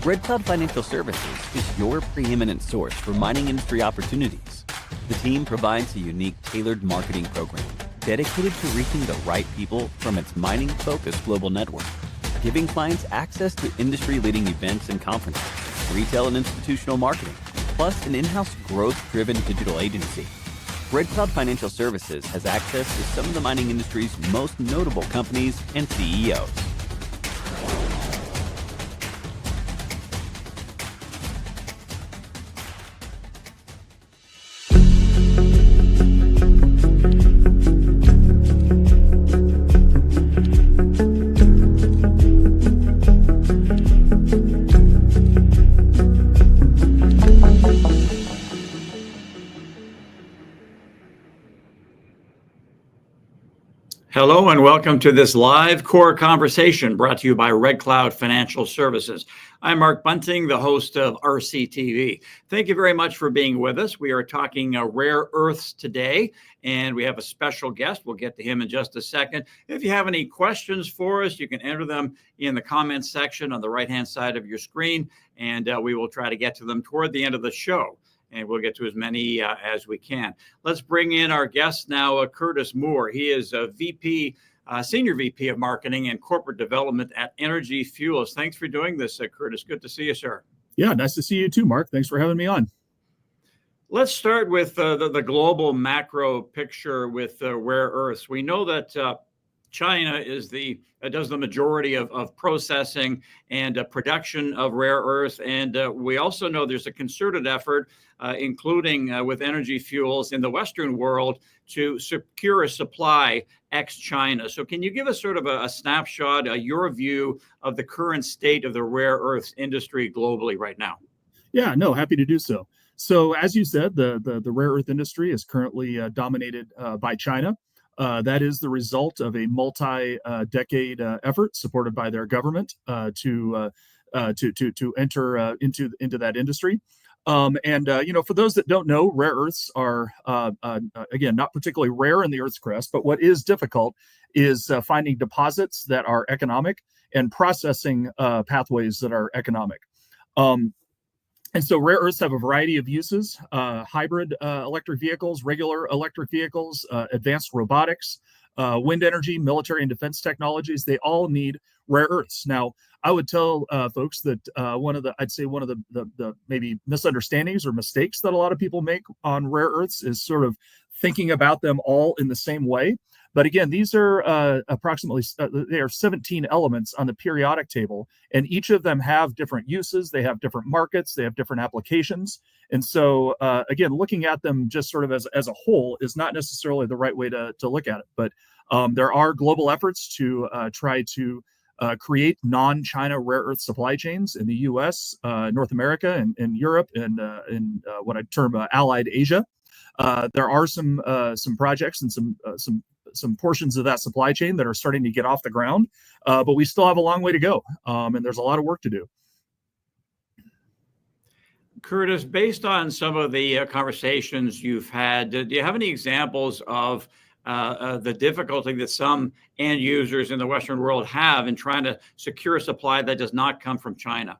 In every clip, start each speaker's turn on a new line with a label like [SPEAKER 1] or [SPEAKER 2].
[SPEAKER 1] Red Cloud Financial Services is your preeminent source for mining industry opportunities. The team provides a unique, tailored marketing program dedicated to reaching the right people from its mining-focused global network, giving clients access to industry-leading events and conferences, retail and institutional marketing, plus an in-house growth-driven digital agency. Red Cloud Financial Services has access to some of the mining industry's most notable companies and CEOs.
[SPEAKER 2] Hello and welcome to this live core conversation brought to you by Red Cloud Financial Services. I'm Mark Bunting, the host of RCTV. Thank you very much for being with us. We are talking rare earths today, and we have a special guest. We'll get to him in just a second. If you have any questions for us, you can enter them in the comments section on the right-hand side of your screen, and we will try to get to them toward the end of the show. And we'll get to as many as we can. Let's bring in our guest now, Curtis Moore. He is a Senior VP of Marketing and Corporate Development at Energy Fuels. Thanks for doing this, Curtis. Good to see you, sir.
[SPEAKER 3] Yeah, nice to see you too, Mark. Thanks for having me on.
[SPEAKER 2] Let's start with the global macro picture with rare earths. We know that China does the majority of processing and production of rare earths. And we also know there's a concerted effort, including with Energy Fuels in the Western world, to secure a supply ex-China. So can you give us sort of a snapshot, your view of the current state of the rare earths industry globally right now?
[SPEAKER 3] Yeah, no, happy to do so. So as you said, the rare earth industry is currently dominated by China. That is the result of a multi-decade effort supported by their government to enter into that industry. For those that don't know, rare earths are again not particularly rare in the Earth's crust, but what is difficult is finding deposits that are economic and processing pathways that are economic. And so rare earths have a variety of uses: hybrid electric vehicles, regular electric vehicles, advanced robotics, wind energy, military and defense technologies. They all need rare earths. Now, I would tell folks that one of the maybe misunderstandings or mistakes that a lot of people make on rare earths is sort of thinking about them all in the same way. But again, these are approximately 17 elements on the periodic table, and each of them have different uses. They have different markets. They have different applications. And so, again, looking at them just sort of as a whole is not necessarily the right way to look at it. But there are global efforts to try to create non-China rare earth supply chains in the U.S., North America, and Europe, and in what I term allied Asia. There are some projects and some portions of that supply chain that are starting to get off the ground, but we still have a long way to go, and there's a lot of work to do.
[SPEAKER 2] Curtis, based on some of the conversations you've had, do you have any examples of the difficulty that some end users in the Western world have in trying to secure a supply that does not come from China?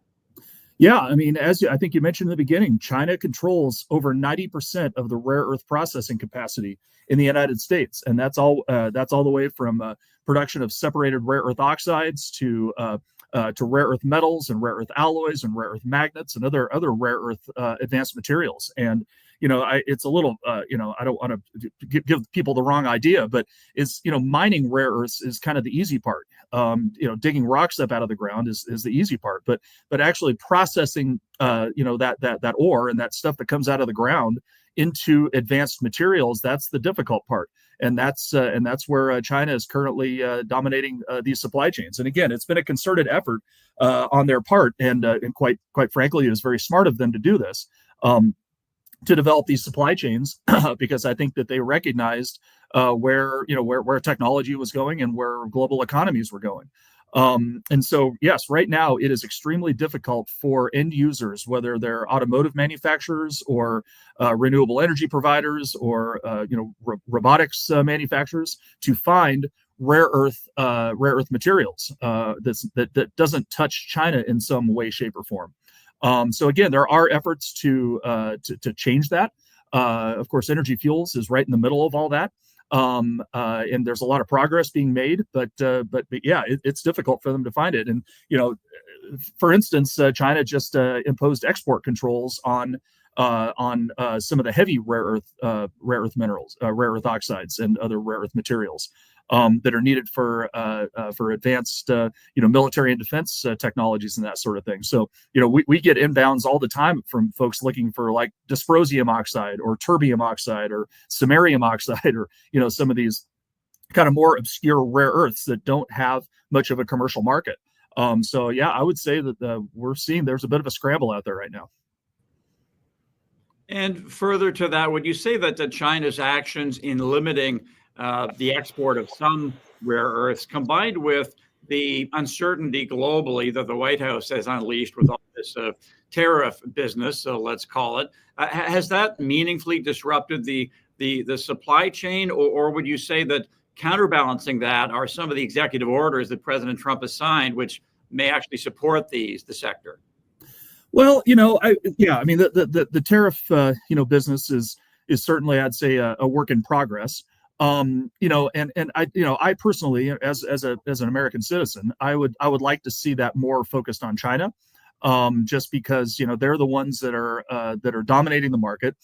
[SPEAKER 3] Yeah, I mean, as I think you mentioned in the beginning, China controls over 90% of the rare earth processing capacity in the United States, and that's all the way from production of separated rare earth oxides to rare earth metals and rare earth alloys and rare earth magnets and other rare earth advanced materials. And it's a little I don't want to give people the wrong idea, but mining rare earths is kind of the easy part. Digging rocks up out of the ground is the easy part, but actually processing that ore and that stuff that comes out of the ground into advanced materials, that's the difficult part. And that's where China is currently dominating these supply chains. And again, it's been a concerted effort on their part, and quite frankly, it was very smart of them to do this, to develop these supply chains, because I think that they recognized where technology was going and where global economies were going. And so, yes, right now it is extremely difficult for end users, whether they're automotive manufacturers or renewable energy providers or robotics manufacturers, to find rare earth materials that doesn't touch China in some way, shape, or form. So again, there are efforts to change that. Of course, Energy Fuels is right in the middle of all that. And there's a lot of progress being made, but yeah, it's difficult for them to find it. And for instance, China just imposed export controls on some of the heavy rare earth minerals, rare earth oxides, and other rare earth materials that are needed for advanced military and defense technologies and that sort of thing. So we get inbounds all the time from folks looking for like dysprosium oxide or terbium oxide or samarium oxide or some of these kind of more obscure rare earths that don't have much of a commercial market. So yeah, I would say that we're seeing there's a bit of a scramble out there right now.
[SPEAKER 2] And further to that, would you say that China's actions in limiting the export of some rare earths, combined with the uncertainty globally that the White House has unleashed with all this tariff business, so let's call it, has that meaningfully disrupted the supply chain, or would you say that counterbalancing that are some of the executive orders that President Trump has signed, which may actually support the sector?
[SPEAKER 3] Well, I mean, the tariff, business is certainly, I'd say, a work in progress. And I personally, as an American citizen, I would like to see that more focused on China, just because they're the ones that are dominating the market.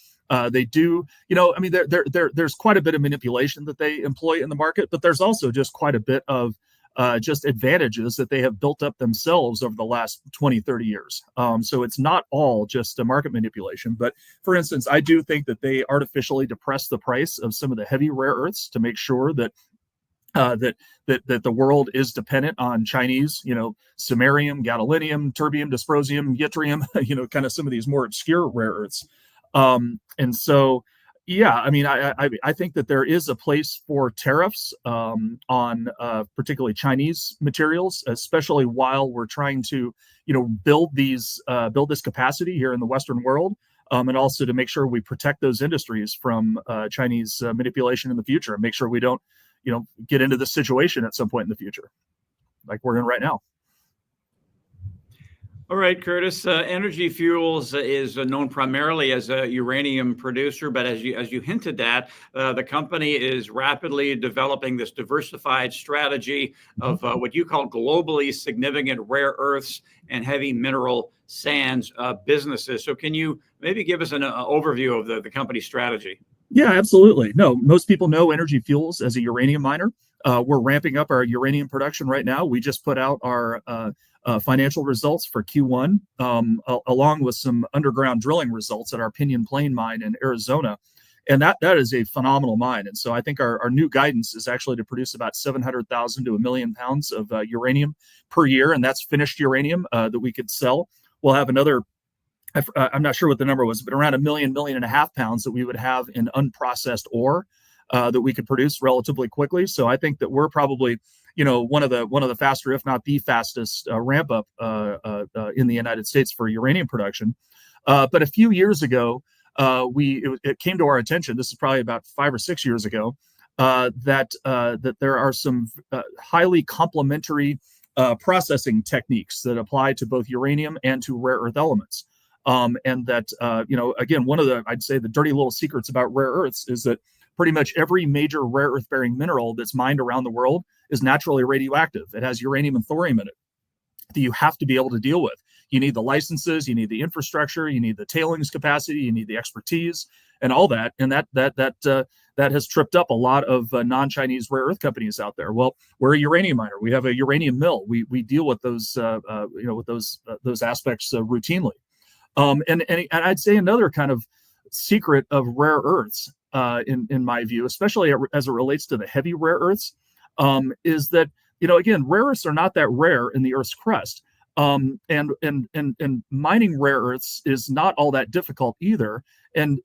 [SPEAKER 3] They do, I mean, there's quite a bit of manipulation that they employ in the market, but there's also just quite a bit of just advantages that they have built up themselves over the last 20, 30 years. So it's not all just a market manipulation. But for instance, I do think that they artificially depress the price of some of the heavy rare earths to make sure that that the world is dependent on Chinese, samarium, gadolinium, terbium, dysprosium, yttrium, kind of some of these more obscure rare earths. And so, yeah, I mean, I think that there is a place for tariffs on particularly Chinese materials, especially while we're trying to, build this capacity here in the Western world, and also to make sure we protect those industries from Chinese manipulation in the future, and make sure we don't, get into this situation at some point in the future, like we're in right now.
[SPEAKER 2] All right, Curtis. Energy Fuels is known primarily as a uranium producer, but as you hinted at, the company is rapidly developing this diversified strategy of what you call globally significant rare earths and heavy mineral sands businesses. So can you maybe give us an overview of the company's strategy?
[SPEAKER 3] Yeah, absolutely. No, most people know Energy Fuels as a uranium miner. We're ramping up our uranium production right now. We just put out our financial results for Q1, along with some underground drilling results at our Pinyon Plain mine in Arizona. And that is a phenomenal mine. And so I think our new guidance is actually to produce about 700,000 to 1 million pounds of uranium per year. And that's finished uranium that we could sell. We'll have another, I'm not sure what the number was, but around 1 million, 1.5 million pounds that we would have in unprocessed ore that we could produce relatively quickly. So I think that we're probably, one of the faster, if not the fastest, ramp up in the United States for uranium production. But a few years ago, it came to our attention. This is probably about 5 or 6 years ago, that there are some highly complementary processing techniques that apply to both uranium and to rare earth elements. And that, again, one of I'd say the dirty little secrets about rare earths is that pretty much every major rare earth bearing mineral that's mined around the world is naturally radioactive. It has uranium and thorium in it that you have to be able to deal with. You need the licenses, you need the infrastructure, you need the tailings capacity, you need the expertise and all that. And that has tripped up a lot of non-Chinese rare earth companies out there. Well, we're a uranium miner. We have a uranium mill. We deal with those aspects routinely. And I'd say another kind of secret of rare earths, in my view, especially as it relates to the heavy rare earths, is that, again, rare earths are not that rare in the Earth's crust. And mining rare earths is not all that difficult either. And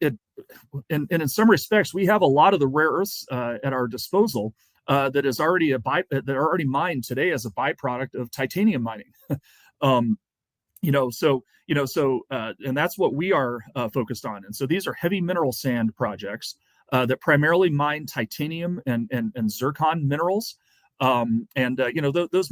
[SPEAKER 3] in some respects, we have a lot of the rare earths at our disposal that is already that are already mined today as a byproduct of titanium mining. And that's what we are focused on. And so these are heavy mineral sand projects that primarily mine titanium and zircon minerals. Those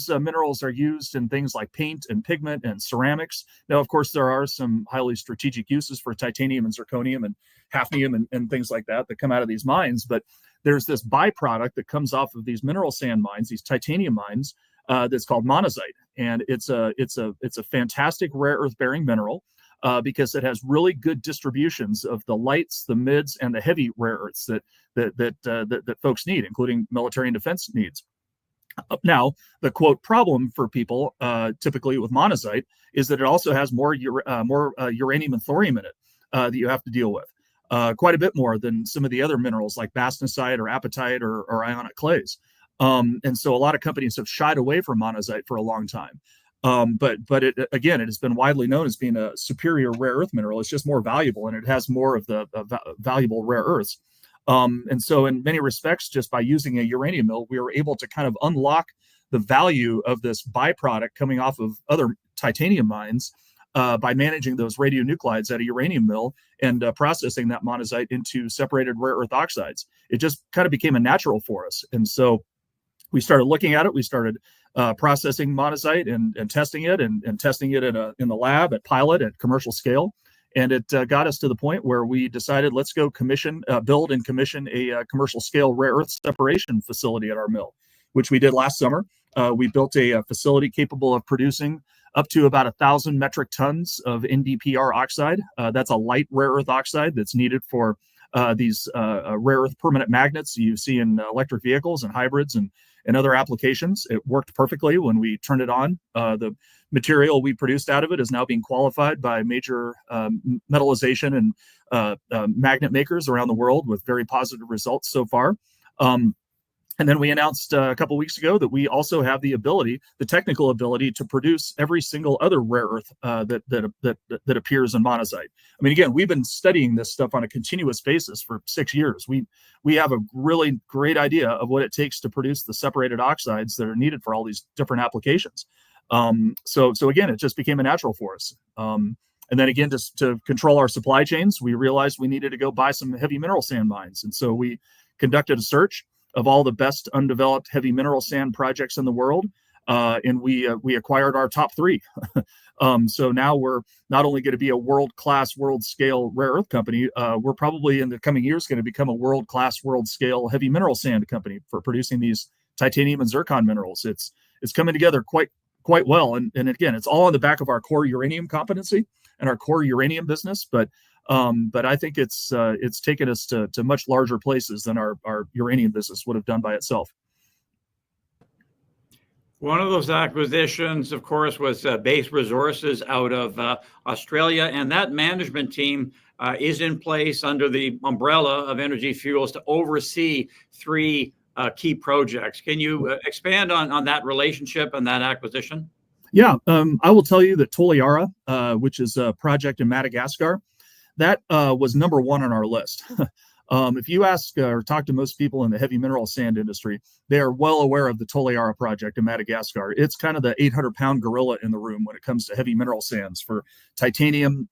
[SPEAKER 3] minerals are used in things like paint and pigment and ceramics. Now, of course, there are some highly strategic uses for titanium and zirconium and hafnium and things like that come out of these mines. But there's this byproduct that comes off of these mineral sand mines, these titanium mines, that's called monazite, and it's a fantastic rare earth bearing mineral. Because it has really good distributions of the lights, the mids, and the heavy rare earths that folks need, including military and defense needs. Now, the quote problem for people typically with monazite is that it also has more uranium and thorium in it that you have to deal with, quite a bit more than some of the other minerals like bastnasite or apatite or ionic clays. And so a lot of companies have shied away from monazite for a long time. But it has been widely known as being a superior rare earth mineral. It's just more valuable, and it has more of the valuable rare earths. And so in many respects, just by using a uranium mill, we were able to kind of unlock the value of this byproduct coming off of other titanium mines by managing those radionuclides at a uranium mill and processing that monazite into separated rare earth oxides. It just kind of became a natural for us. And so we started looking at it. We started processing monazite and testing it and testing it in the lab at pilot at commercial scale. And it got us to the point where we decided, let's go build and commission a commercial scale rare earth separation facility at our mill, which we did last summer. We built a facility capable of producing up to about 1,000 metric tons of NdPr oxide. That's a light rare earth oxide that's needed for these rare earth permanent magnets you see in electric vehicles and hybrids and other applications. It worked perfectly when we turned it on. The material we produced out of it is now being qualified by major metallization and magnet makers around the world with very positive results so far. And then we announced a couple of weeks ago that we also have the technical ability to produce every single other rare earth that appears in monazite. I mean, again, we've been studying this stuff on a continuous basis for 6 years. We have a really great idea of what it takes to produce the separated oxides that are needed for all these different applications. So again, it just became a natural for us. And then again, just to control our supply chains, we realized we needed to go buy some heavy mineral sand mines. And so we conducted a search of all the best undeveloped heavy mineral sand projects in the world. And we acquired our top 3. So now we're not only going to be a world-class, world-scale rare earth company, we're probably in the coming years going to become a world-class, world-scale heavy mineral sand company for producing these titanium and zircon minerals. It's coming together quite well. And again, it's all on the back of our core uranium competency and our core uranium business. But I think it's taken us to much larger places than our uranium business would have done by itself.
[SPEAKER 2] One of those acquisitions, of course, was Base Resources out of Australia, and that management team is in place under the umbrella of Energy Fuels to oversee 3 key projects. Can you expand on that relationship and that acquisition?
[SPEAKER 3] Yeah, I will tell you that Toliara, which is a project in Madagascar, that was number 1 on our list. If you ask or talk to most people in the heavy mineral sand industry, they are well aware of the Toliara project in Madagascar. It's kind of the 800-pound gorilla in the room when it comes to heavy mineral sands for titanium,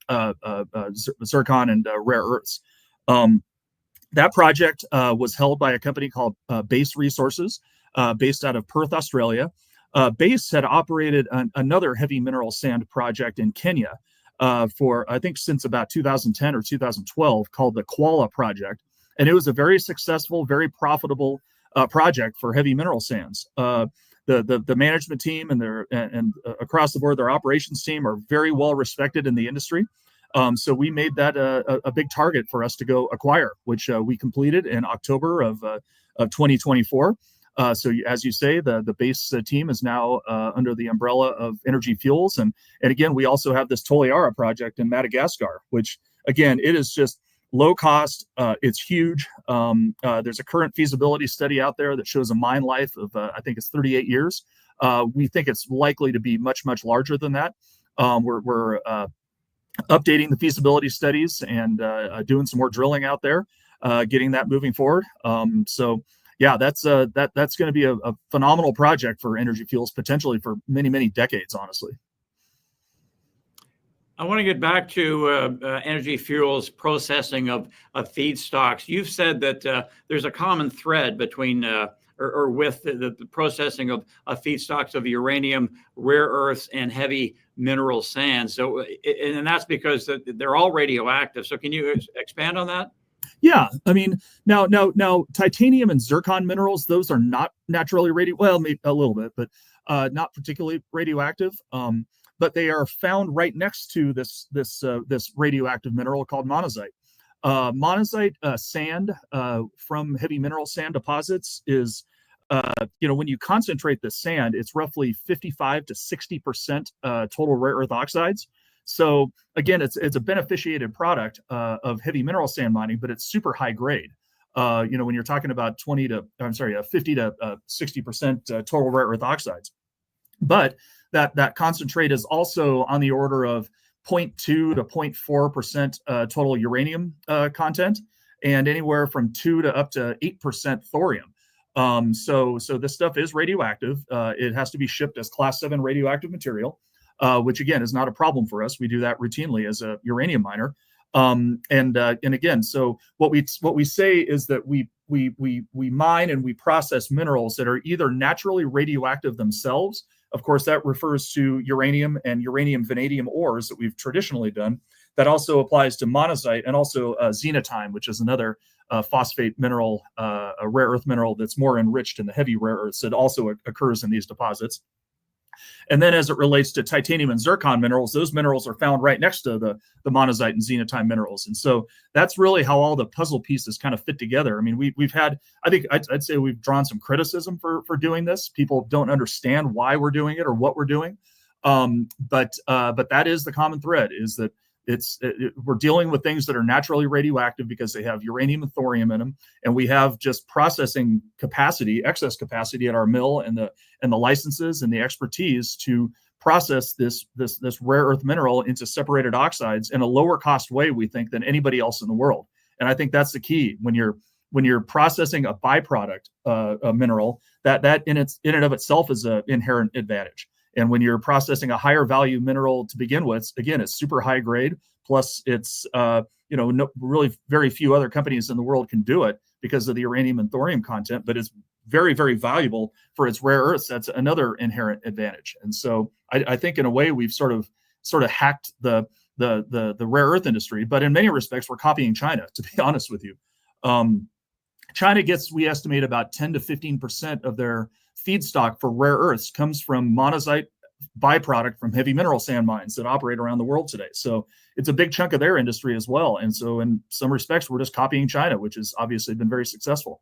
[SPEAKER 3] zircon, and rare earths. That project was held by a company called Base Resources, based out of Perth, Australia. Base had operated another heavy mineral sand project in Kenya for, I think, since about 2010 or 2012, called the Kwala project. And it was a very successful, very profitable project for heavy mineral sands. The management team and across the board, their operations team are very well respected in the industry. So we made that a big target for us to go acquire, which we completed in October of 2024. So as you say, the Base team is now under the umbrella of Energy Fuels. And again, we also have this Toliara project in Madagascar, which again, it is just low cost. It's huge. There's a current feasibility study out there that shows a mine life of, I think it's 38 years. We think it's likely to be much, much larger than that. We're updating the feasibility studies and doing some more drilling out there, getting that moving forward. So yeah, that's going to be a phenomenal project for Energy Fuels, potentially for many, many decades, honestly.
[SPEAKER 2] I want to get back to Energy Fuels processing of feedstocks. You've said that there's a common thread between or with the processing of feedstocks of uranium, rare earths, and heavy mineral sands. So, and that's because they're all radioactive. So can you expand on that?
[SPEAKER 3] Yeah, I mean, now, titanium and zircon minerals, those are not naturally well, maybe a little bit, but not particularly radioactive. But they are found right next to this radioactive mineral called monazite. Monazite sand from heavy mineral sand deposits is, when you concentrate the sand, it's roughly 55 to 60% total rare earth oxides. So again, it's a beneficiated product of heavy mineral sand mining, but it's super high grade. When you're talking about 50 to 60% total rare earth oxides. But that concentrate is also on the order of 0.2 to 0.4% total uranium content, and anywhere from 2 to up to 8% thorium. So this stuff is radioactive. It has to be shipped as Class 7 radioactive material, which again is not a problem for us. We do that routinely as a uranium miner. And again, so what we say is that we mine and we process minerals that are either naturally radioactive themselves. Of course, that refers to uranium and uranium vanadium ores that we've traditionally done. That also applies to monazite and also xenotime, which is another phosphate mineral, a rare earth mineral that's more enriched in the heavy rare earths that also occurs in these deposits. And then as it relates to titanium and zircon minerals, those minerals are found right next to the monazite and xenotime minerals. And so that's really how all the puzzle pieces kind of fit together. I mean, we've had, I think I'd say we've drawn some criticism for doing this. People don't understand why we're doing it or what we're doing. But that is the common thread, is that we're dealing with things that are naturally radioactive because they have uranium and thorium in them, and we have just processing capacity, excess capacity at our mill, and the licenses and the expertise to process this rare earth mineral into separated oxides in a lower cost way, we think, than anybody else in the world. And I think that's the key when you're processing a byproduct, a mineral, that in and of itself is an inherent advantage. And when you're processing a higher value mineral to begin with, again, it's super high grade. Plus, it's really very few other companies in the world can do it because of the uranium and thorium content. But it's very, very valuable for its rare earths. That's another inherent advantage. And so I think in a way we've sort of hacked the rare earth industry. But in many respects, we're copying China, to be honest with you. China gets, we estimate, about 10 to 15% of their feedstock for rare earths comes from monazite byproduct from heavy mineral sand mines that operate around the world today. So it's a big chunk of their industry as well. And so in some respects, we're just copying China, which has obviously been very successful.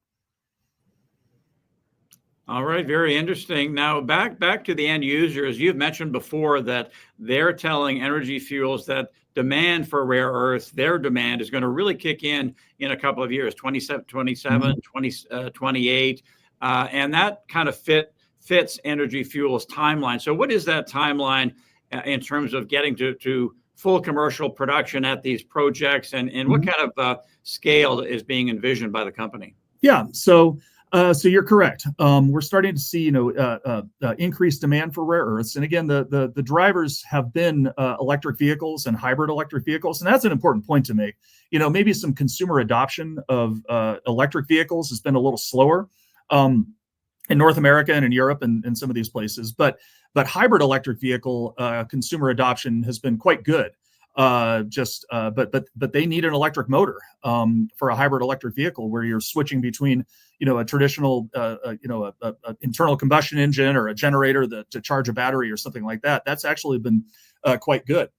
[SPEAKER 2] All right, very interesting. Now back to the end users. You've mentioned before that they're telling Energy Fuels that demand for rare earths, their demand is going to really kick in a couple of years, 27, 28. And that kind of fits Energy Fuels' timeline. So what is that timeline in terms of getting to full commercial production at these projects, and what kind of scale is being envisioned by the company?
[SPEAKER 3] Yeah, so you're correct. We're starting to see increased demand for rare earths, and again, the drivers have been electric vehicles and hybrid electric vehicles, and that's an important point to make. Maybe some consumer adoption of electric vehicles has been a little slower in North America and in Europe and some of these places, but hybrid electric vehicle consumer adoption has been quite good. But they need an electric motor for a hybrid electric vehicle, where you're switching between a traditional internal combustion engine or a generator to charge a battery or something like that. That's actually been quite good.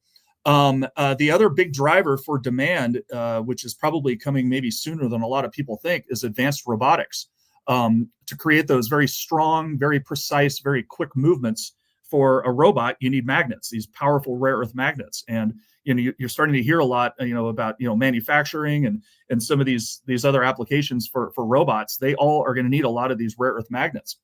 [SPEAKER 3] The other big driver for demand, which is probably coming maybe sooner than a lot of people think, is advanced robotics. To create those very strong, very precise, very quick movements for a robot, you need magnets, these powerful rare earth magnets. And you're starting to hear a lot about manufacturing and some of these other applications for robots. They all are going to need a lot of these rare earth magnets.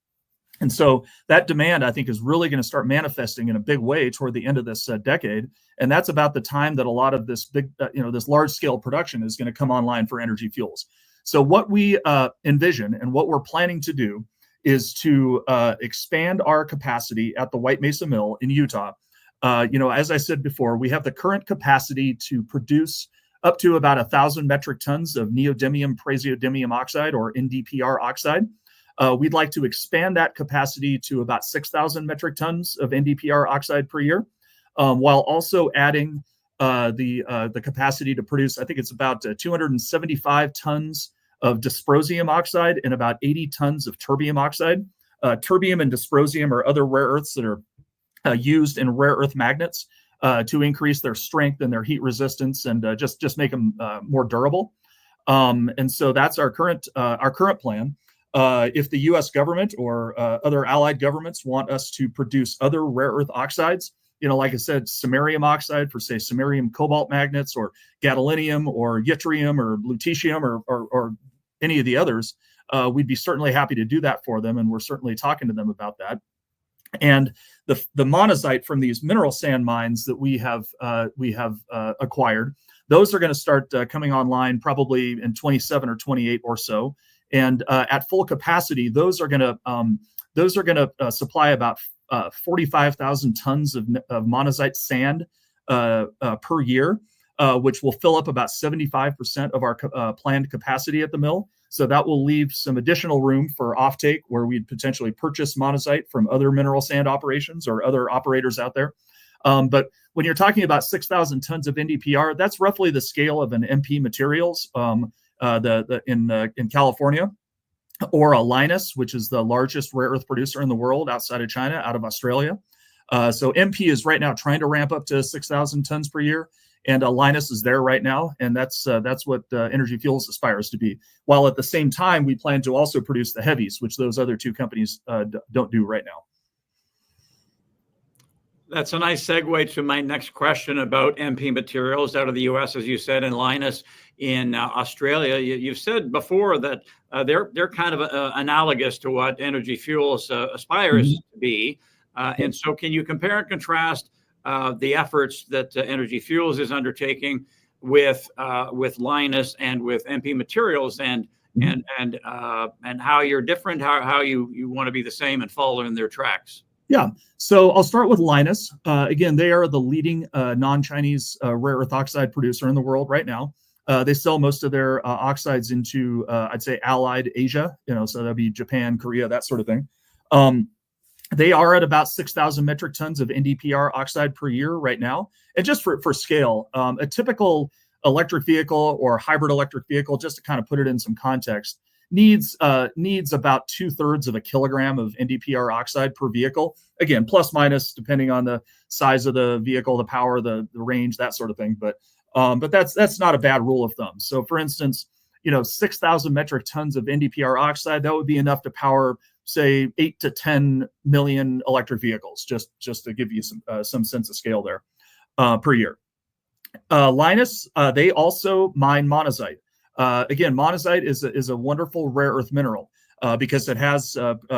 [SPEAKER 3] And so that demand, I think, is really going to start manifesting in a big way toward the end of this decade. And that's about the time that a lot of this this large scale production is going to come online for Energy Fuels. So what we envision and what we're planning to do is to expand our capacity at the White Mesa Mill in Utah. As I said before, we have the current capacity to produce up to about 1,000 metric tons of neodymium praseodymium oxide, or NdPr oxide. We'd like to expand that capacity to about 6,000 metric tons of NdPr oxide per year, while also adding the capacity to produce, I think it's about 275 tons of dysprosium oxide and about 80 tons of terbium oxide. Terbium and dysprosium are other rare earths that are used in rare earth magnets to increase their strength and their heat resistance and just make them more durable. And so that's our current plan. If the U.S. government or other allied governments want us to produce other rare earth oxides, like I said, samarium oxide for, say, samarium cobalt magnets, or gadolinium or yttrium or lutetium or any of the others, we'd be certainly happy to do that for them, and we're certainly talking to them about that. And the monazite from these mineral sand mines that we have acquired, those are going to start coming online probably in 27 or 28 or so. And at full capacity, those are going to supply about 45,000 tons of monazite sand per year, which will fill up about 75% of our planned capacity at the mill. So that will leave some additional room for offtake, where we'd potentially purchase monazite from other mineral sand operations or other operators out there. But when you're talking about 6,000 tons of NdPr, that's roughly the scale of an MP Materials in California, or a Lynas, which is the largest rare earth producer in the world outside of China, out of Australia. So MP is right now trying to ramp up to 6,000 tons per year, and Lynas is there right now, and that's what Energy Fuels aspires to be. While at the same time, we plan to also produce the heavies, which those other two companies don't do right now.
[SPEAKER 2] That's a nice segue to my next question about MP Materials out of the U.S., as you said, and Lynas in Australia. You've said before that they're kind of analogous to what Energy Fuels aspires to be. And so can you compare and contrast the efforts that Energy Fuels is undertaking with Lynas and with MP Materials, and how you're different, how you want to be the same and follow in their tracks?
[SPEAKER 3] Yeah, so I'll start with Lynas. Again, they are the leading non-Chinese rare earth oxide producer in the world right now. They sell most of their oxides into, I'd say, allied Asia, so that'd be Japan, Korea, that sort of thing. They are at about 6,000 metric tons of NdPr oxide per year right now. And just for scale, a typical electric vehicle or hybrid electric vehicle, just to kind of put it in some context, needs about 2/3 of a kilogram of NdPr oxide per vehicle. Again, plus minus depending on the size of the vehicle, the power, the range, that sort of thing. But that's not a bad rule of thumb. So for instance, 6,000 metric tons of NdPr oxide, that would be enough to power, say, 8 to 10 million electric vehicles, just to give you some sense of scale there per year. Lynas, they also mine monazite. Again, monazite is a wonderful rare earth mineral because it has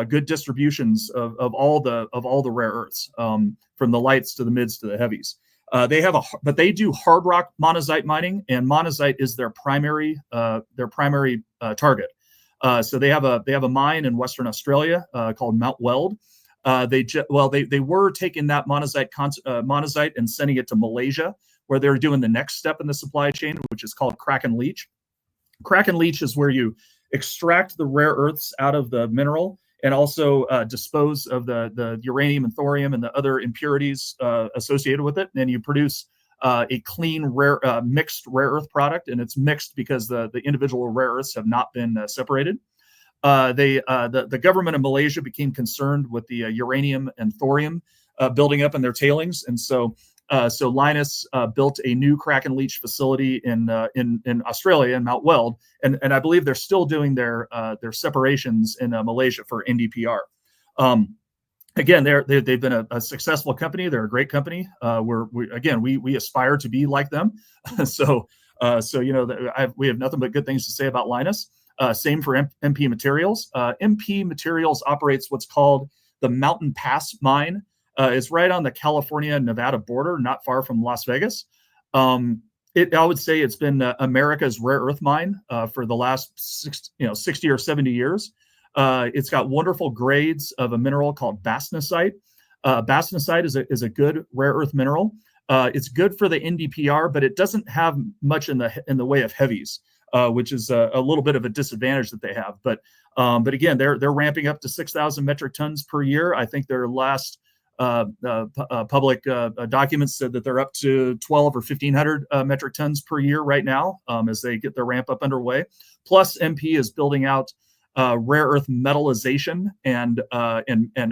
[SPEAKER 3] good distributions of all the rare earths, from the lights to the mids to the heavies. But they do hard rock monazite mining, and monazite is their primary target. So they have a mine in Western Australia called Mount Weld. They were taking that monazite and sending it to Malaysia, where they're doing the next step in the supply chain, which is called crack and leach. Crack and leach is where you extract the rare earths out of the mineral and also dispose of the uranium and thorium and the other impurities associated with it. And then you produce a clean, mixed rare earth product, and it's mixed because the individual rare earths have not been separated. The government of Malaysia became concerned with the uranium and thorium building up in their tailings, and so Lynas built a new crack and leach facility in Australia, in Mount Weld, and I believe they're still doing their separations in Malaysia for NdPr. Again, they've been a successful company. They're a great company. We aspire to be like them. We have nothing but good things to say about Lynas. Same for MP Materials. MP Materials operates what's called the Mountain Pass mine. It's right on the California-Nevada border, not far from Las Vegas. I would say it's been America's rare earth mine for the last 60 or 70 years. It's got wonderful grades of a mineral called bastnasite. Bastnasite is a good rare earth mineral. It's good for the NdPr, but it doesn't have much in the way of heavies. which is a little bit of a disadvantage that they have. But again, they're ramping up to 6,000 metric tons per year. I think their last public documents said that they're up to 12 or 1,500 metric tons per year right now, as they get their ramp up underway. Plus, MP is building out rare earth metallization and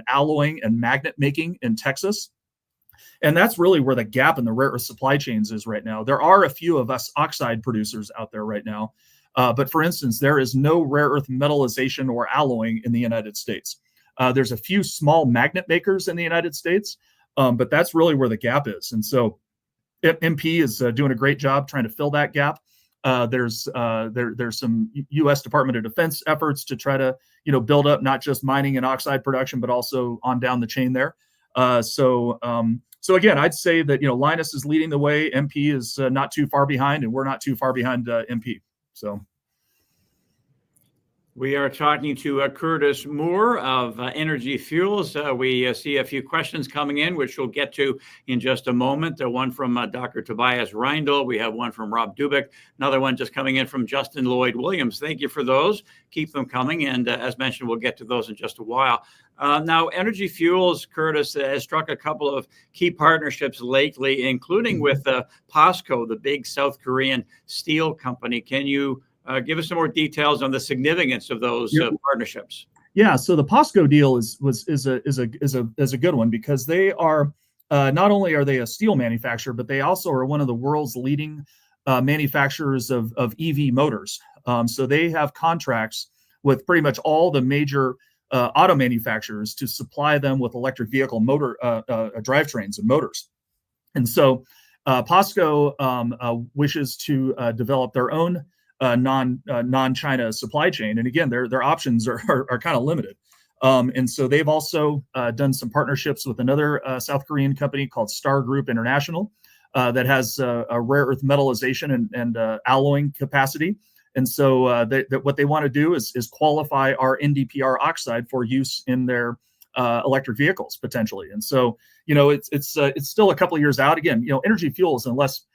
[SPEAKER 3] alloying and magnet making in Texas. And that's really where the gap in the rare earth supply chains is right now. There are a few of us oxide producers out there right now. But for instance, there is no rare earth metallization or alloying in the United States. There's a few small magnet makers in the United States, but that's really where the gap is. And so MP is doing a great job trying to fill that gap. There's some U.S. Department of Defense efforts to try to build up not just mining and oxide production, but also on down the chain there. So again, I'd say that Lynas is leading the way. MP is not too far behind, and we're not too far behind MP. So.
[SPEAKER 2] We are talking to Curtis Moore of Energy Fuels. We see a few questions coming in, which we'll get to in just a moment. One from Dr. Tobias Reindl. We have one from Rob Dubik. Another one just coming in from Justin Lloyd Williams. Thank you for those. Keep them coming. And as mentioned, we'll get to those in just a while. Now, Energy Fuels, Curtis, has struck a couple of key partnerships lately, including with POSCO, the big South Korean steel company. Can you give us some more details on the significance of those partnerships?
[SPEAKER 3] Yeah, so the POSCO deal is a good one, because they are not only are they a steel manufacturer, but they also are one of the world's leading manufacturers of EV motors. So they have contracts with pretty much all the major auto manufacturers to supply them with electric vehicle motor drivetrains and motors. And so POSCO wishes to develop their own non-China supply chain, and again, their options are kind of limited. And so they've also done some partnerships with another South Korean company called Star Group International that has a rare earth metallization and alloying capacity. And so what they want to do is qualify our NdPr oxide for use in their electric vehicles potentially. And so it's still a couple of years out. Again, Energy Fuels, unless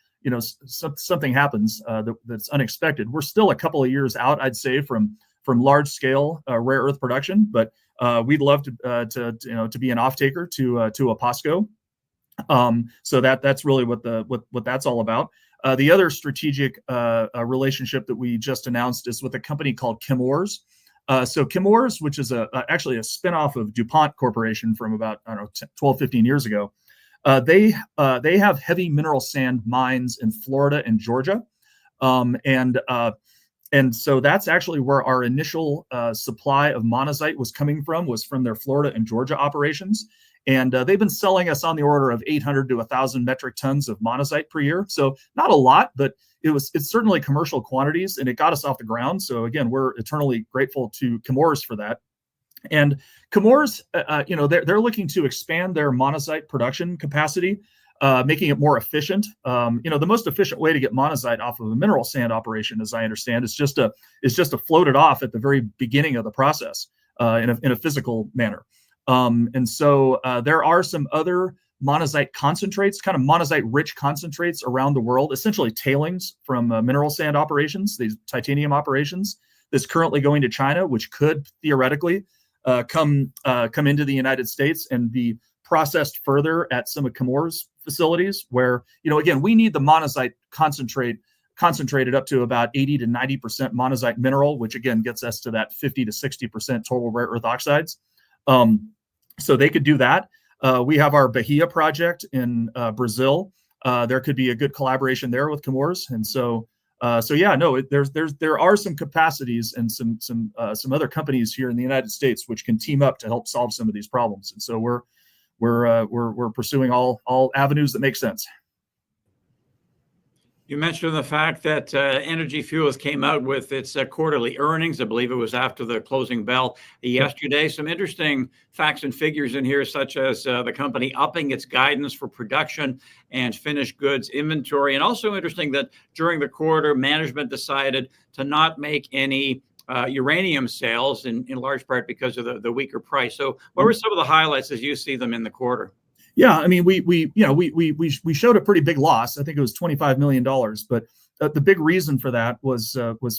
[SPEAKER 3] something happens that's unexpected, we're still a couple of years out, I'd say, from large scale rare earth production. But we'd love to be an off taker to a POSCO. So that's really what that's all about. The other strategic relationship that we just announced is with a company called Chemours. So Chemours, which is actually a spinoff of DuPont Corporation from about 12, 15 years ago. They have heavy mineral sand mines in Florida and Georgia, and so that's actually where our initial supply of monazite was coming from, was from their Florida and Georgia operations. And they've been selling us on the order of 800 to 1,000 metric tons of monazite per year. So not a lot, but it's certainly commercial quantities, and it got us off the ground. So again, we're eternally grateful to Chemours for that. And Chemours, they're looking to expand their monazite production capacity, making it more efficient. The most efficient way to get monazite off of a mineral sand operation, as I understand, is just to float it off at the very beginning of the process in a physical manner. And so there are some other monazite concentrates, kind of monazite-rich concentrates around the world, essentially tailings from mineral sand operations, these titanium operations, that's currently going to China, which could theoretically come into the United States and be processed further at some of Chemours' facilities, where, again, we need the monazite concentrated up to about 80 to 90% monazite mineral, which again gets us to that 50 to 60% total rare earth oxides. So they could do that. We have our Bahia project in Brazil. There could be a good collaboration there with Chemours, and there are some capacities and some other companies here in the United States which can team up to help solve some of these problems. And so we're pursuing all avenues that make sense.
[SPEAKER 2] You mentioned the fact that Energy Fuels came out with its quarterly earnings. I believe it was after the closing bell yesterday. Some interesting facts and figures in here, such as the company upping its guidance for production and finished goods inventory. And also interesting that during the quarter, management decided to not make any uranium sales, in large part because of the weaker price. So what were some of the highlights as you see them in the quarter?
[SPEAKER 3] Yeah, I mean, we showed a pretty big loss. I think it was $25 million, but the big reason for that was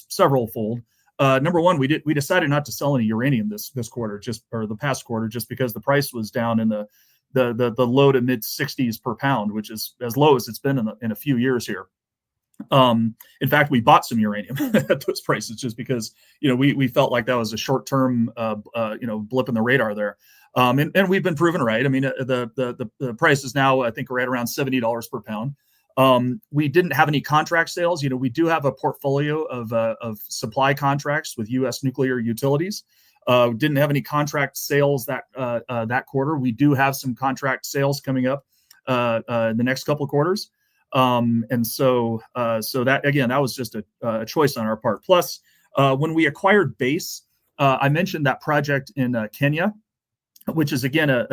[SPEAKER 3] several-fold. Number one, we decided not to sell any uranium this quarter, or the past quarter, just because the price was down in the low to mid 60s per pound, which is as low as it's been in a few years here. In fact, we bought some uranium at those prices just because we felt like that was a short-term blip in the radar there. And we've been proven right. I mean, the price is now, I think, right around $70 per pound. We didn't have any contract sales. We do have a portfolio of supply contracts with U.S. nuclear utilities. Didn't have any contract sales that quarter. We do have some contract sales coming up in the next couple of quarters. And so that, again, that was just a choice on our part. Plus, when we acquired Base, I mentioned that project in Kenya, which is, again, a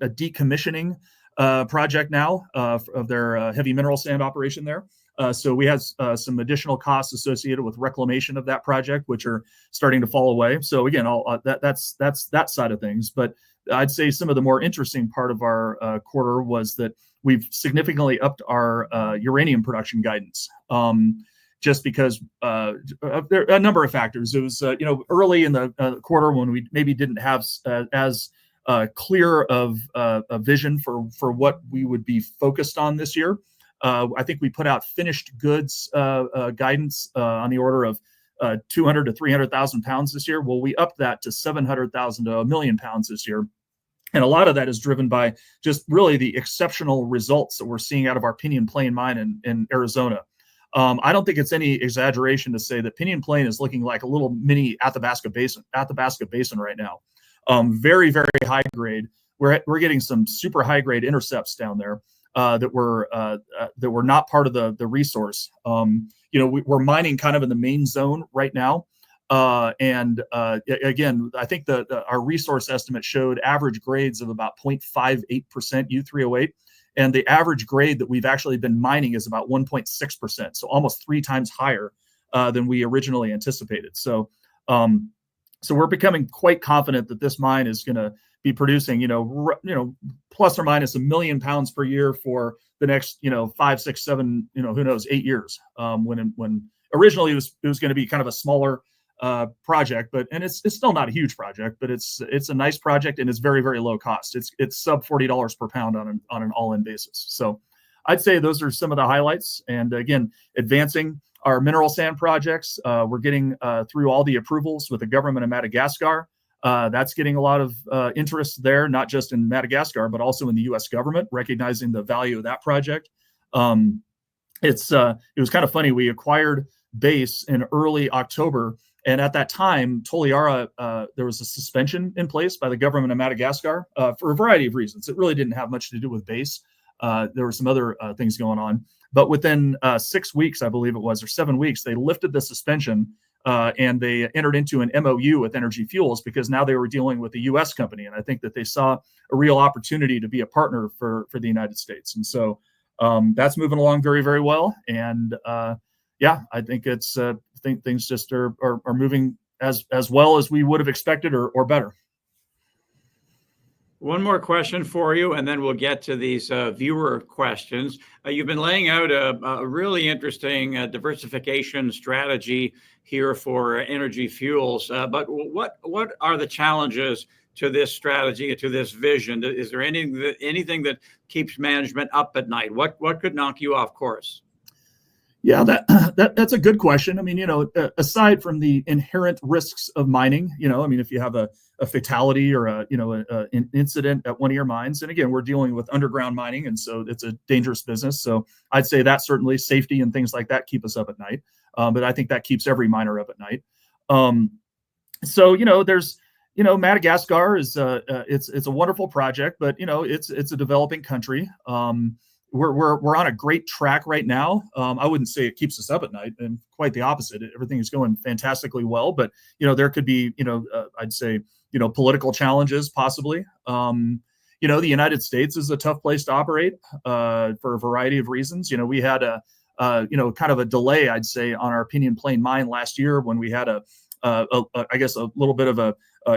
[SPEAKER 3] decommissioning project now of their heavy mineral sand operation there. So we have some additional costs associated with reclamation of that project, which are starting to fall away. So again, that's that side of things. But I'd say some of the more interesting part of our quarter was that we've significantly upped our uranium production guidance. Just because there are a number of factors. It was early in the quarter when we maybe didn't have as clear of a vision for what we would be focused on this year. I think we put out finished goods guidance on the order of 200 to 300,000 pounds this year. Well, we upped that to 700,000 to 1 million pounds this year. And a lot of that is driven by just really the exceptional results that we're seeing out of our Pinyon Plain mine in Arizona. I don't think it's any exaggeration to say that Pinyon Plain is looking like a little mini Athabasca Basin right now. Very, very high grade. We're getting some super high grade intercepts down there that were not part of the resource. We're mining kind of in the main zone right now. And again, I think our resource estimate showed average grades of about 0.58% U3O8. And the average grade that we've actually been mining is about 1.6%. So almost 3 times higher than we originally anticipated. So we're becoming quite confident that this mine is going to be producing, plus or minus 1 million pounds per year for the next, 5, 6, 7, who knows, 8 years. When originally it was going to be kind of a smaller project, and it's still not a huge project, but it's a nice project and it's very, very low cost. It's sub $40 per pound on an all-in basis. So I'd say those are some of the highlights. And again, advancing our mineral sand projects. We're getting through all the approvals with the government of Madagascar. That's getting a lot of interest there, not just in Madagascar, but also in the U.S. government, recognizing the value of that project. It was kind of funny. We acquired Base in early October, and at that time, Toliara, there was a suspension in place by the government of Madagascar for a variety of reasons. It really didn't have much to do with Base. There were some other things going on. But within 6 weeks, I believe it was, or 7 weeks, they lifted the suspension and they entered into an MOU with Energy Fuels because now they were dealing with a U.S. company. And I think that they saw a real opportunity to be a partner for the United States. And so that's moving along very, very well. And I think things just are moving as well as we would have expected or better.
[SPEAKER 2] One more question for you, and then we'll get to these viewer questions. You've been laying out a really interesting diversification strategy here for Energy Fuels. But what are the challenges to this strategy, to this vision? Is there anything that keeps management up at night? What could knock you off course?
[SPEAKER 3] Yeah, that's a good question. I mean, aside from the inherent risks of mining, if you have a fatality or an incident at one of your mines, and again, we're dealing with underground mining, and so it's a dangerous business. So I'd say that certainly safety and things like that keep us up at night. But I think that keeps every miner up at night. There's Madagascar is it's a wonderful project, but it's a developing country. We're on a great track right now. I wouldn't say it keeps us up at night, and quite the opposite. Everything is going fantastically well, but there could be I'd say political challenges possibly. The United States is a tough place to operate for a variety of reasons. We had a kind of a delay, I'd say, on our Pinyon Plain mine last year when we had I guess a little bit of a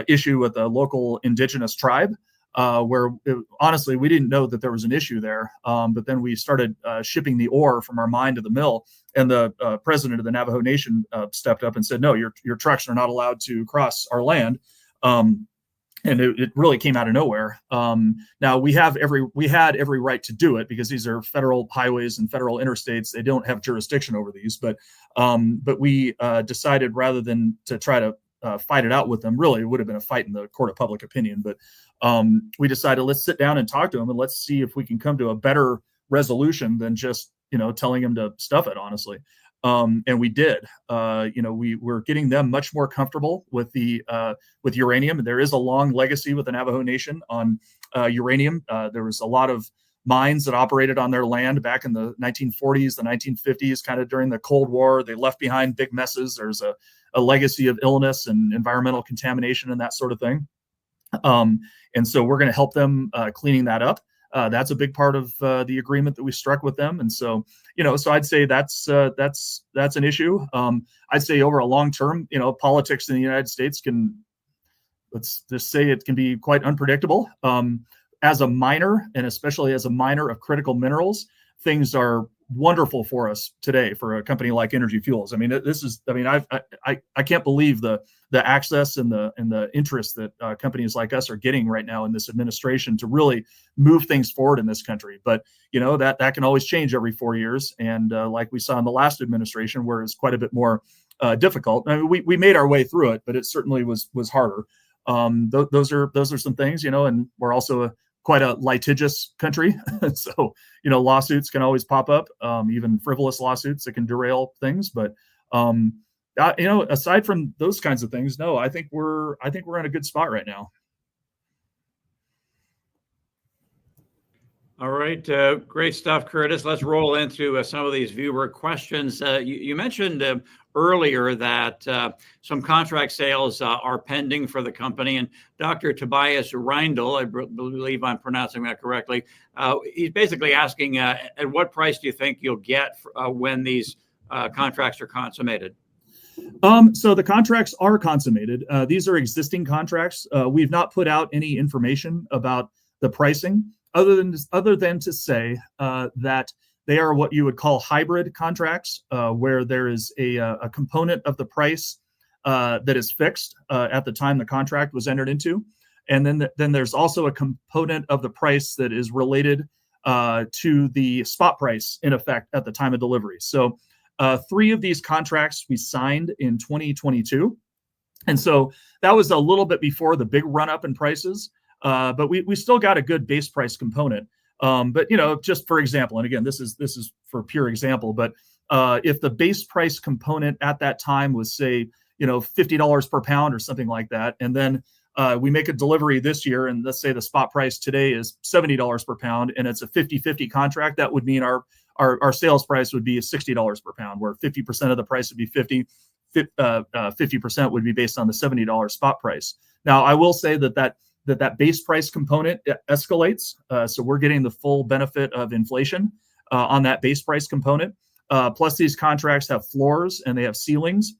[SPEAKER 3] issue with a local indigenous tribe. honestly, we didn't know that there was an issue there. But then we started shipping the ore from our mine to the mill, and the president of the Navajo Nation stepped up and said, "No, your trucks are not allowed to cross our land." And it really came out of nowhere. Now we had every right to do it because these are federal highways and federal interstates. They don't have jurisdiction over these, but we decided rather than to try to fight it out with them. Really, it would have been a fight in the court of public opinion, but we decided, let's sit down and talk to them and let's see if we can come to a better resolution than just telling them to stuff it, honestly. And we did. We were getting them much more comfortable with with uranium. There is a long legacy with the Navajo Nation on uranium. There was a lot of mines that operated on their land back in the 1940s, the 1950s, kind of during the Cold War. They left behind big messes. There's a legacy of illness and environmental contamination and that sort of thing. And so we're going to help them cleaning that up. That's a big part of the agreement that we struck with them. And so, so I'd say that's an issue. I'd say over a long term, politics in the United States let's just say it can be quite unpredictable. As a miner, and especially as a miner of critical minerals, things are wonderful for us today for a company like Energy Fuels. I mean, I can't believe the access and the interest that companies like us are getting right now in this administration to really move things forward in this country. But that can always change every 4 years, and like we saw in the last administration, where it's quite a bit more difficult. I mean, we made our way through it, but it certainly was harder. Those are some things, and we're also quite a litigious country. So, lawsuits can always pop up, even frivolous lawsuits that can derail things. But, aside from those kinds of things, no, I think we're in a good spot right now.
[SPEAKER 2] All right. Great stuff, Curtis. Let's roll into some of these viewer questions. You mentioned earlier that some contract sales are pending for the company. And Dr. Tobias Reindl, I believe I'm pronouncing that correctly, he's basically asking, at what price do you think you'll get when these contracts are consummated?
[SPEAKER 3] So the contracts are consummated. These are existing contracts. We've not put out any information about the pricing, other than to say that they are what you would call hybrid contracts, where there is a component of the price that is fixed at the time the contract was entered into, and then there's also a component of the price that is related to the spot price in effect at the time of delivery. So 3 of these contracts we signed in 2022, and so that was a little bit before the big run up in prices. But we still got a good base price component. But just for example, and again, this is for pure example, but if the base price component at that time was, say, $50 per pound or something like that, and then we make a delivery this year, and let's say the spot price today is $70 per pound, and it's a 50-50 contract, that would mean our sales price would be $60 per pound, where 50% of the price would be 50% would be based on the $70 spot price. Now, I will say that base price component escalates. So we're getting the full benefit of inflation on that base price component. Plus, these contracts have floors and they have ceilings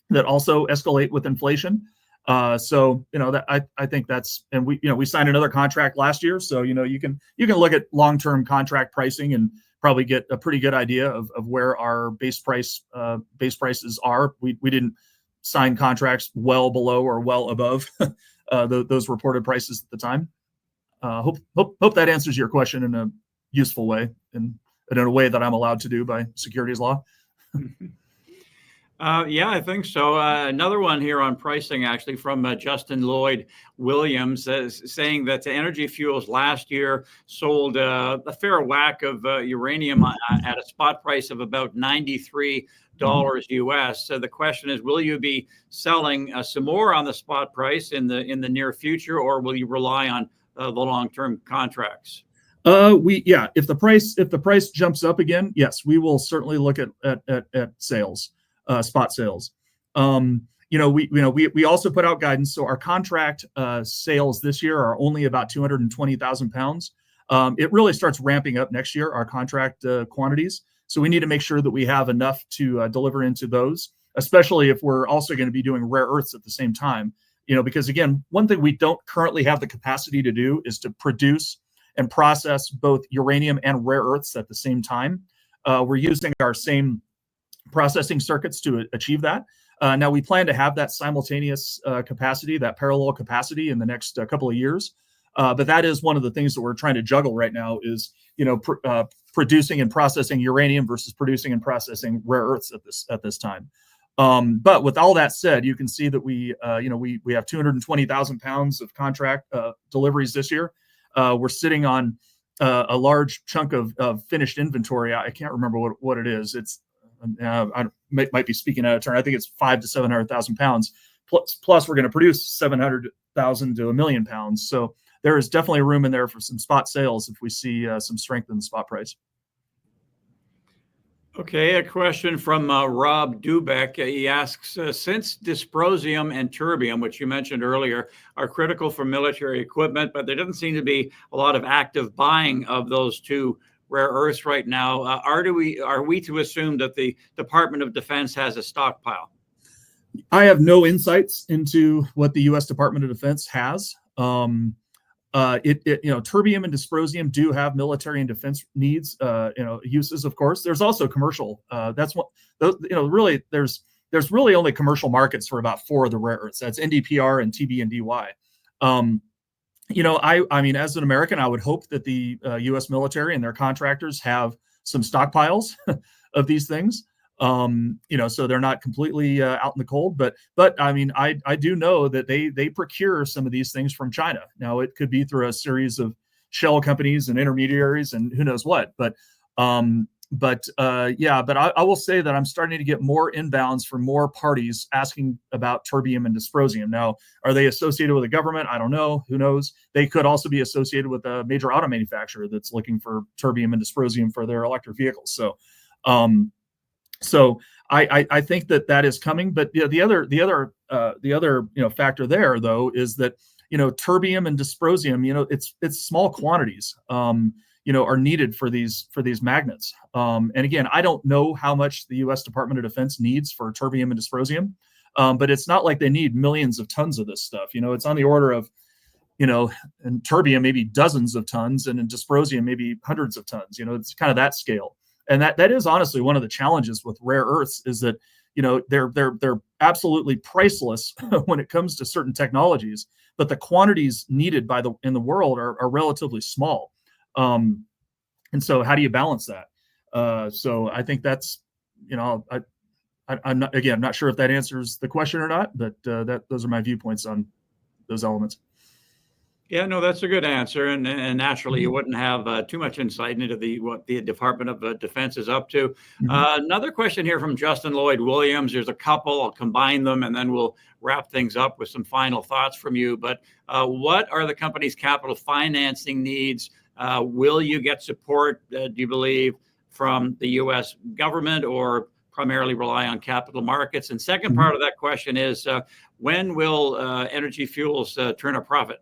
[SPEAKER 3] that also escalate with inflation. So that I think that's, and we signed another contract last year. So you can look at long-term contract pricing and probably get a pretty good idea of where our base prices are. We didn't sign contracts well below or well above those reported prices at the time. Hope that answers your question in a useful way and in a way that I'm allowed to do by securities law.
[SPEAKER 2] Yeah, I think so. Another one here on pricing, actually, from Justin Lloyd Williams, saying that Energy Fuels last year sold a fair whack of uranium at a spot price of about $93 US. So the question is, will you be selling some more on the spot price in the near future, or will you rely on the long-term contracts?
[SPEAKER 3] If the price jumps up again, yes, we will certainly look at sales. Spot sales. We also put out guidance. So our contract sales this year are only about 220,000 pounds. It really starts ramping up next year, our contract quantities. So we need to make sure that we have enough to deliver into those, especially if we're also going to be doing rare earths at the same time. because again, one thing we don't currently have the capacity to do is to produce and process both uranium and rare earths at the same time. We're using our same processing circuits to achieve that. Now we plan to have that simultaneous capacity, that parallel capacity in the next couple of years. But that is one of the things that we're trying to juggle right now is, producing and processing uranium versus producing and processing rare earths at this time. But with all that said, you can see that we have 220,000 pounds of contract deliveries this year. We're sitting on a large chunk of finished inventory. I can't remember what it is. It's I might be speaking out of turn. I think it's 500,000 to 700,000 pounds. Plus, we're going to produce 700,000 to 1 million pounds. So there is definitely room in there for some spot sales if we see some strength in the spot price.
[SPEAKER 2] Okay, a question from Rob Dubeck. He asks, since dysprosium and terbium, which you mentioned earlier, are critical for military equipment, but there doesn't seem to be a lot of active buying of those two rare earths right now, are we to assume that the Department of Defense has a stockpile?
[SPEAKER 3] I have no insights into what the U.S. Department of Defense has. Terbium and dysprosium do have military and defense needs, uses. Of course, there's also commercial. That's what really there's really only commercial markets for about 4 of the rare earths. That's NdPr and Tb and Dy. I mean, as an American, I would hope that the U.S. military and their contractors have some stockpiles of these things. So they're not completely out in the cold. But I mean, I do know that they procure some of these things from China. Now, it could be through a series of shell companies and intermediaries and who knows what. But I will say that I'm starting to get more inbounds from more parties asking about terbium and dysprosium. Now, are they associated with a government? I don't know. Who knows? They could also be associated with a major auto manufacturer that's looking for terbium and dysprosium for their electric vehicles. So I think that is coming. But the other factor there though is that terbium and dysprosium, it's small quantities. Are needed for these magnets. And again, I don't know how much the U.S. Department of Defense needs for terbium and dysprosium, but it's not like they need millions of tons of this stuff. It's on the order of, in terbium maybe dozens of tons, and in dysprosium maybe hundreds of tons. It's kind of that scale. And that is honestly one of the challenges with rare earths is that they're absolutely priceless when it comes to certain technologies, but the quantities needed in the world are relatively small. And so how do you balance that? So I think that's, I'm not sure if that answers the question or not, but those are my viewpoints on those elements.
[SPEAKER 2] Yeah, no, that's a good answer. And naturally, you wouldn't have too much insight into what the Department of Defense is up to. Another question here from Justin Lloyd Williams. There's a couple. I'll combine them, and then we'll wrap things up with some final thoughts from you. But what are the company's capital financing needs? Will you get support, do you believe, from the U.S. government, or primarily rely on capital markets? And second part of that question is, when will Energy Fuels turn a profit?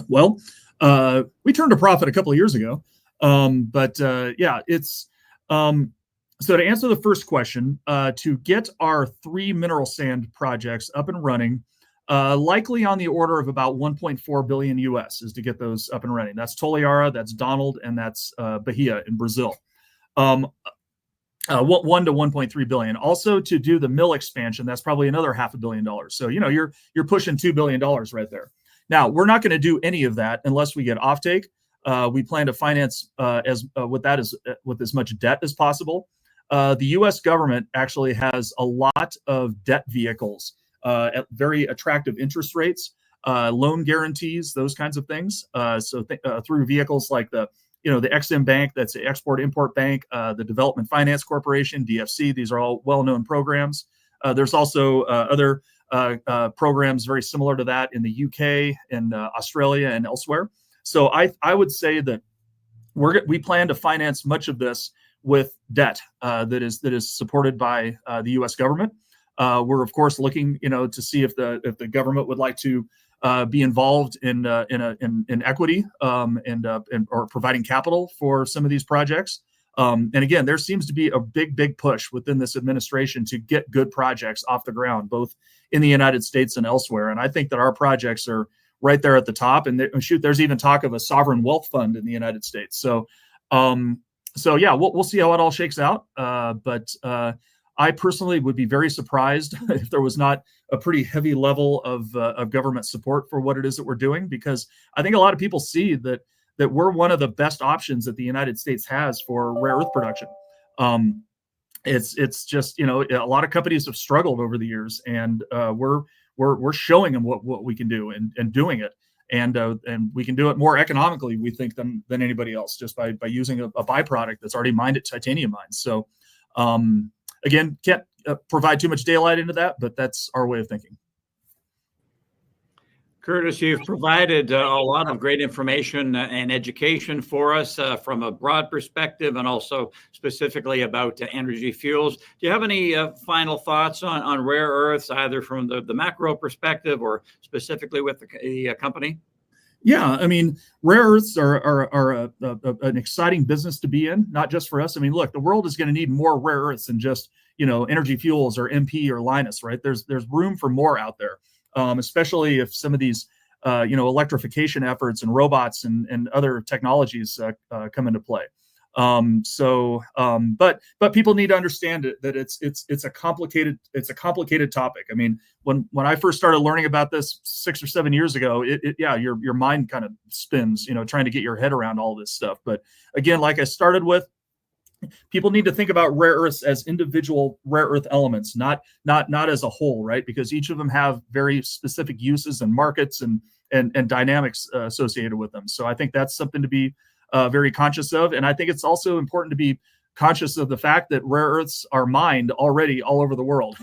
[SPEAKER 3] Well, we turned a profit a couple of years ago. It's so to answer the first question, to get our 3 mineral sand projects up and running, likely on the order of about 1.4 billion US is to get those up and running. That's Toliara, that's Donald, and that's Bahia in Brazil. 1 to 1.3 billion. Also, to do the mill expansion, that's probably another $500 million. So you're pushing $2 billion right there. Now, we're not going to do any of that unless we get offtake. We plan to finance with as much debt as possible. The U.S. government actually has a lot of debt vehicles at very attractive interest rates, loan guarantees, those kinds of things. Through vehicles like the Ex-Im Bank, that's the Export-Import Bank, the Development Finance Corporation, DFC. These are all well-known programs. There's also other programs very similar to that in the UK and Australia and elsewhere. So I would say that we plan to finance much of this with debt that is supported by the U.S. government. We're of course looking, to see if the government would like to be involved in equity or providing capital for some of these projects. And again, there seems to be a big push within this administration to get good projects off the ground, both in the United States and elsewhere. And I think that our projects are right there at the top. And there's even talk of a sovereign wealth fund in the United States. So yeah, we'll see how it all shakes out. But I personally would be very surprised if there was not a pretty heavy level of government support for what it is that we're doing, because I think a lot of people see that we're one of the best options that the United States has for rare earth production. It's just, a lot of companies have struggled over the years, and we're showing them what we can do and doing it. And we can do it more economically, we think, than anybody else, just by using a byproduct that's already mined at titanium mines. So again, can't provide too much daylight into that, but that's our way of thinking.
[SPEAKER 2] Curtis, you've provided a lot of great information and education for us from a broad perspective, and also specifically about energy fuels. Do you have any final thoughts on rare earths, either from the macro perspective or specifically with the company?
[SPEAKER 3] Yeah, I mean, rare earths are an exciting business to be in, not just for us. I mean, look, the world is going to need more rare earths than just, energy fuels or MP or Linus, right? There's room for more out there, especially if some of these, electrification efforts and robots and other technologies come into play. But people need to understand that it's a complicated topic. I mean, when I first started learning about this 6 or 7 years ago, your mind kind of spins, trying to get your head around all this stuff. But again, like I started with, people need to think about rare earths as individual rare earth elements, not as a whole, right? Because each of them have very specific uses and markets and dynamics associated with them. So I think that's something to be very conscious of. And I think it's also important to be conscious of the fact that rare earths are mined already all over the world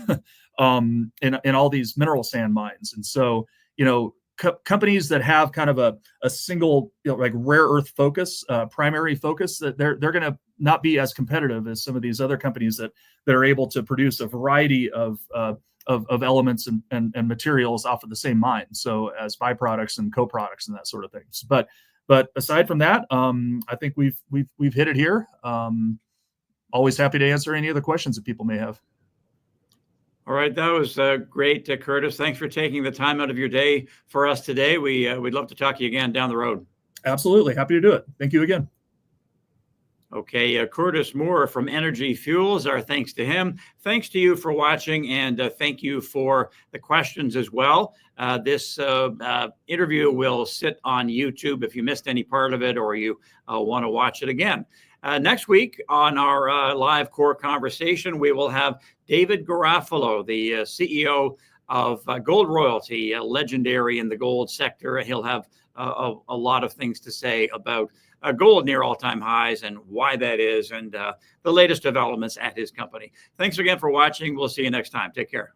[SPEAKER 3] in all these mineral sand mines. And so, companies that have kind of a single, like rare earth focus, primary focus, that they're going to not be as competitive as some of these other companies that are able to produce a variety of elements and materials off of the same mine. So as byproducts and co-products and that sort of things. But aside from that, I think we've hit it here. Always happy to answer any other questions that people may have.
[SPEAKER 2] All right, that was great, Curtis. Thanks for taking the time out of your day for us today. We'd love to talk to you again down the road.
[SPEAKER 3] Absolutely, happy to do it. Thank you again.
[SPEAKER 2] Okay, Curtis Moore from Energy Fuels, our thanks to him. Thanks to you for watching, and thank you for the questions as well. This interview will sit on YouTube if you missed any part of it or you want to watch it again. Next week on our live core conversation, we will have David Garofalo, the CEO of Gold Royalty, legendary in the gold sector. He'll have a lot of things to say about gold near all-time highs and why that is, and the latest developments at his company. Thanks again for watching. We'll see you next time. Take care.